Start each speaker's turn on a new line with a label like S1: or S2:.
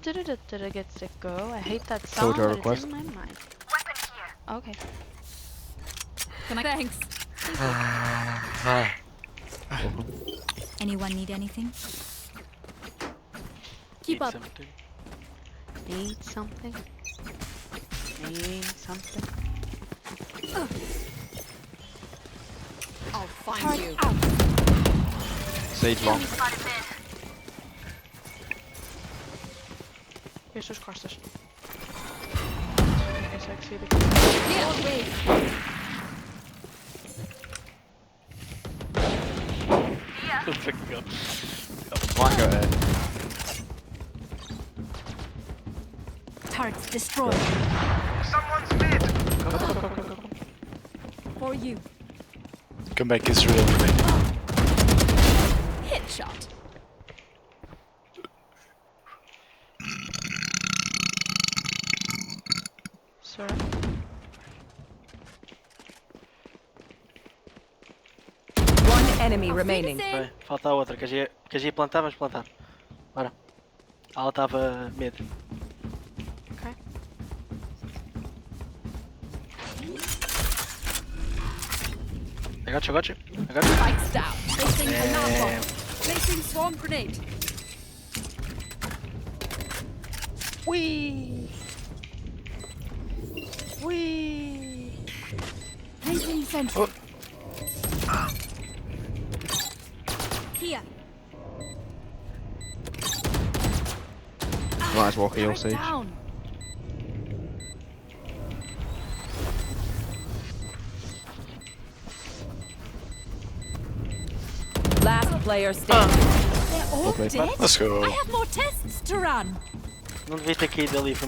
S1: Gets to go. I hate that sound,
S2: Soldier
S1: but
S2: request.
S1: it's in my mind. Okay.
S3: Can I? Thanks. Anyone need anything? Keep up.
S1: Need something. Need something.
S3: I'll find you.
S2: Sage long.
S1: Jesus Christus. Ik zie het.
S3: Yeah, wait.
S2: Might go ahead.
S3: Turrets destroyed.
S4: Someone's mid.
S3: For you.
S5: Comeback is real.
S3: Headshot.
S1: Sorry.
S6: One enemy remaining.
S7: Vai, falta a outra. Queres ir plantar? Vamos plantar. Bora. Ela estava mid.
S1: Okay.
S7: I got you.
S3: Spikes down. Placing
S7: Damn.
S3: alarm bomb. Placing swarm grenade.
S7: Whee! Whee!
S3: Placing sentry. Here.
S2: Might as well heal
S3: Turret
S2: Sage.
S3: down.
S6: Last player standing.
S3: They're all
S2: Okay.
S3: dead?
S5: Let's go.
S3: I have more tests to run.
S7: Não devia ter caído ali, foi